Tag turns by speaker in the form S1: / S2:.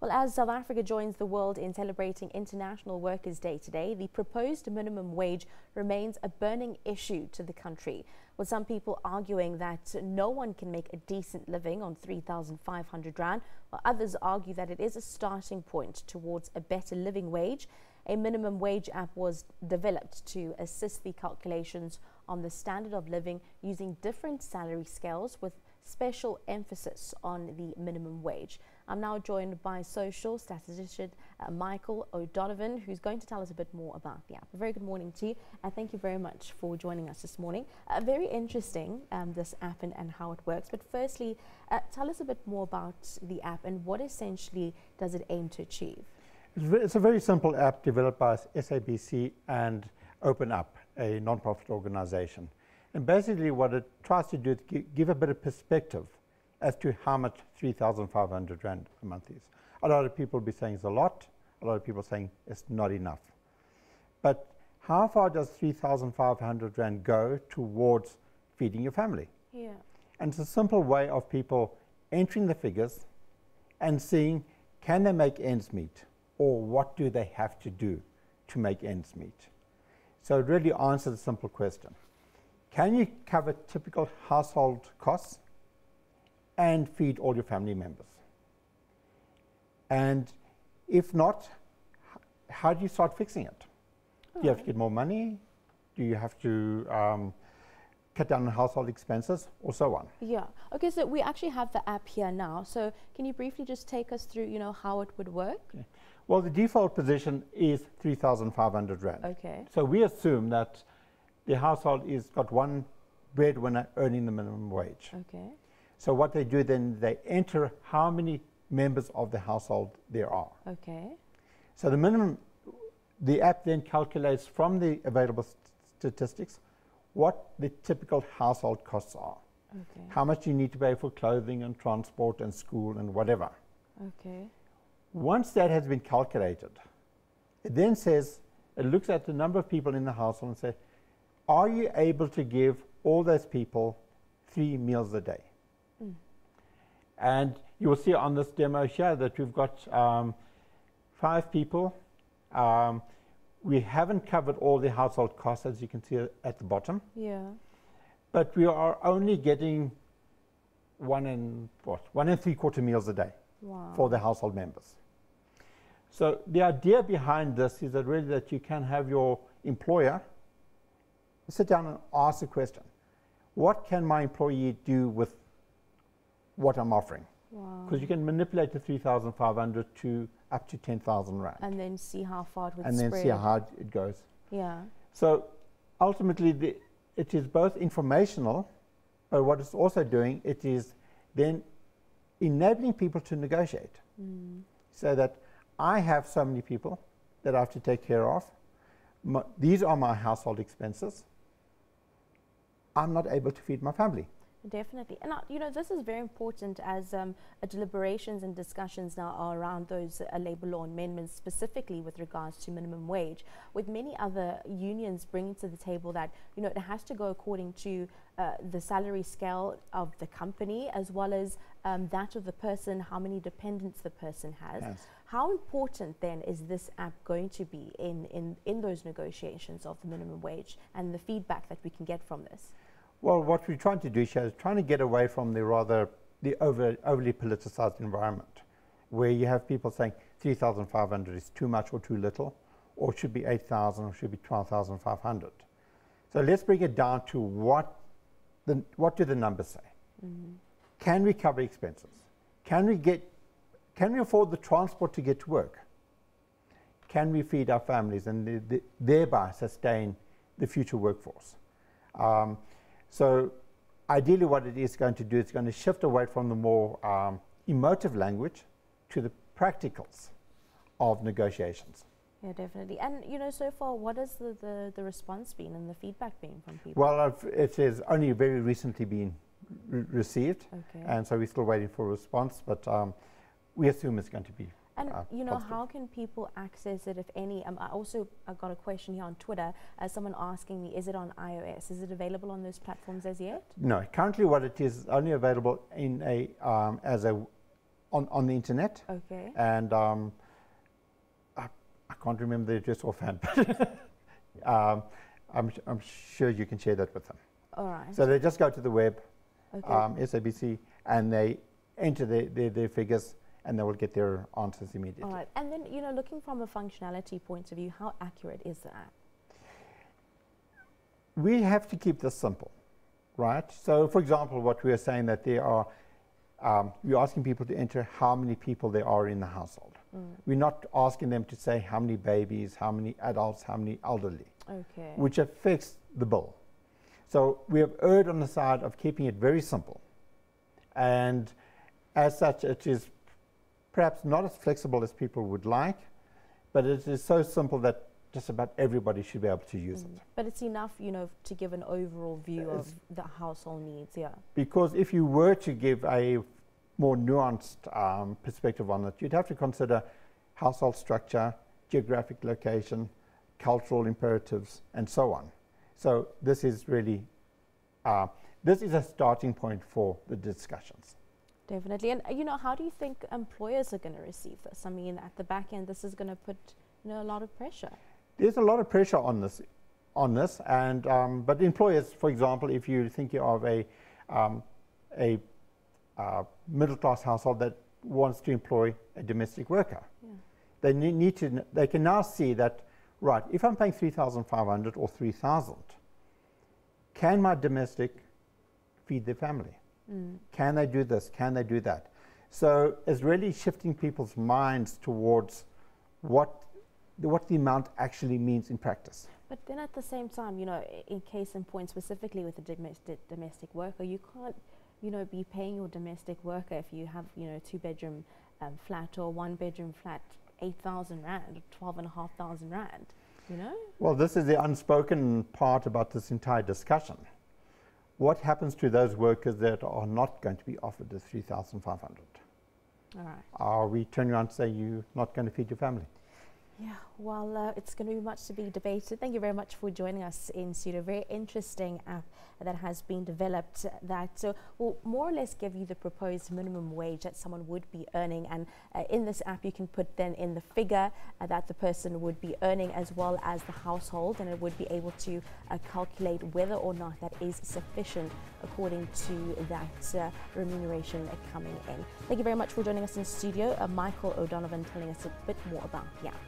S1: Well, as South Africa joins the world in celebrating International Workers' Day today, the proposed minimum wage remains a burning issue to the country, with some people arguing that no one can make a decent living on 3,500 rand, while others argue that it is a starting point towards a better living wage. A minimum wage app was developed to assist the calculations on the standard of living using different salary scales with special emphasis on the minimum wage. I'm now joined by social statistician Michael O'Donovan, who's going to tell us a bit more about the app. A very good morning to you, and thank you very much for joining us this morning. Very interesting, this app and how it works. But firstly, tell us a bit more about the app and what essentially does it aim to achieve?
S2: It's a very simple app developed by SABC and Open Up, a non-profit organization. And basically what it tries to do is give a bit of perspective as to how much 3,500 rand a month is. A lot of people will be saying it's a lot, a lot of people are saying it's not enough. But how far does 3,500 rand go towards feeding your family?
S1: Yeah.
S2: And it's a simple way of people entering the figures and seeing, can they make ends meet? Or what do they have to do to make ends meet? So it really answers a simple question. Can you cover typical household costs and feed all your family members? And if not, how do you start fixing it? Do you have to get more money? Do you have to cut down on household expenses, or so on?
S1: Yeah. Okay, so we actually have the app here now. So can you briefly just take us through, how it would work?
S2: Okay. Well, the default position is 3,500 rand.
S1: Okay.
S2: So we assume that the household is got one breadwinner earning the minimum wage.
S1: Okay.
S2: So what they do then, they enter how many members of the household there are.
S1: Okay.
S2: So the app then calculates from the available statistics what the typical household costs are.
S1: Okay.
S2: How much you need to pay for clothing and transport and school and whatever.
S1: Okay.
S2: Once that has been calculated, it then says, it looks at the number of people in the household and says, are you able to give all those people 3 meals a day?
S1: Mm.
S2: And you will see on this demo here that we've got 5 people. We haven't covered all the household costs, as you can see at the bottom.
S1: Yeah.
S2: But we are only getting 1 and 3/4 meals a day.
S1: Wow.
S2: For the household members. So the idea behind this is that really that you can have your employer sit down and ask the question, what can my employee do with what I'm offering?
S1: Wow.
S2: Because you can manipulate the 3,500 to up to 10,000 rand.
S1: And then see how far it would
S2: and
S1: spread.
S2: then see how it goes.
S1: Yeah.
S2: So ultimately it is both informational, but what it's also doing, it is then enabling people to negotiate.
S1: Mm.
S2: So that I have so many people that I have to take care of. These are my household expenses. I'm not able to feed my family.
S1: Definitely. And, this is very important as deliberations and discussions now are around those labour law amendments, specifically with regards to minimum wage, with many other unions bringing to the table that, it has to go according to the salary scale of the company, as well as that of the person, how many dependents the person has.
S2: Yes.
S1: How important then is this app going to be in those negotiations of the minimum wage and the feedback that we can get from this?
S2: Well, what we're trying to do here is trying to get away from the overly politicized environment, where you have people saying 3,500 is too much or too little, or it should be 8,000 or should be 12,500. So let's bring it down to what do the numbers say? Mm-hmm. Can we cover expenses? Can we afford the transport to get to work? Can we feed our families and thereby sustain the future workforce? So ideally what it is going to do, it's going to shift away from the more emotive language to the practicals of negotiations.
S1: Yeah, definitely. And, so far, what has the response been and the feedback been from people?
S2: Well, it has only very recently been received.
S1: Okay.
S2: And so we're still waiting for a response, but we assume it's going to be
S1: And,
S2: positive.
S1: how can people access it, if any? I got a question here on Twitter, someone asking me, is it on iOS? Is it available on those platforms as yet?
S2: No, currently what it is only available in as a on the internet.
S1: Okay.
S2: And I can't remember the address offhand, but I'm sure you can share that with them.
S1: All right.
S2: So they just go to the web,
S1: Okay.
S2: SABC, and they enter their figures, and they will get their answers immediately.
S1: All right. And then, you know, looking from a functionality point of view, how accurate is the app?
S2: We have to keep this simple, right? So, for example, what we are saying that there are, we're asking people to enter how many people there are in the household. We're not asking them to say how many babies, how many adults, how many elderly,
S1: Okay.
S2: which affects the bill. So we have erred on the side of keeping it very simple. And as such, it is perhaps not as flexible as people would like, but it is so simple that just about everybody should be able to use it.
S1: But it's enough, you know, to give an overall view of the household needs, yeah.
S2: Because if you were to give a more nuanced perspective on it, you'd have to consider household structure, geographic location, cultural imperatives, and so on. So this is really, this is a starting point for the discussions.
S1: Definitely. And, you know, how do you think employers are going to receive this? I mean, at the back end, this is going to put, you know, a lot of pressure.
S2: There's a lot of pressure on this, and but employers, for example, if you're thinking of a middle-class household that wants to employ a domestic worker, they need to. They can now see that, right? If I'm paying 3,500 or 3,000, can my domestic feed their family? Can they do this? Can they do that? So it's really shifting people's minds towards what the amount actually means in practice.
S1: But then at the same time, you know, in case in point, specifically with the domestic worker, you can't, you know, be paying your domestic worker if you have, you know, 2-bedroom flat or 1-bedroom flat, 8,000 rand, 12,500 rand, you know? Well,
S2: this is the unspoken part about this entire discussion. What happens to those workers that are not going to be offered the 3,500?
S1: All right.
S2: Are we turning around and say you're not going to feed your family?
S1: Yeah, well, it's going to be much to be debated. Thank you very much for joining us in studio. Very interesting app that has been developed that will more or less give you the proposed minimum wage that someone would be earning. And in this app, you can put then in the figure that the person would be earning as well as the household, and it would be able to calculate whether or not that is sufficient according to that remuneration coming in. Thank you very much for joining us in studio. Michael O'Donovan telling us a bit more about the app.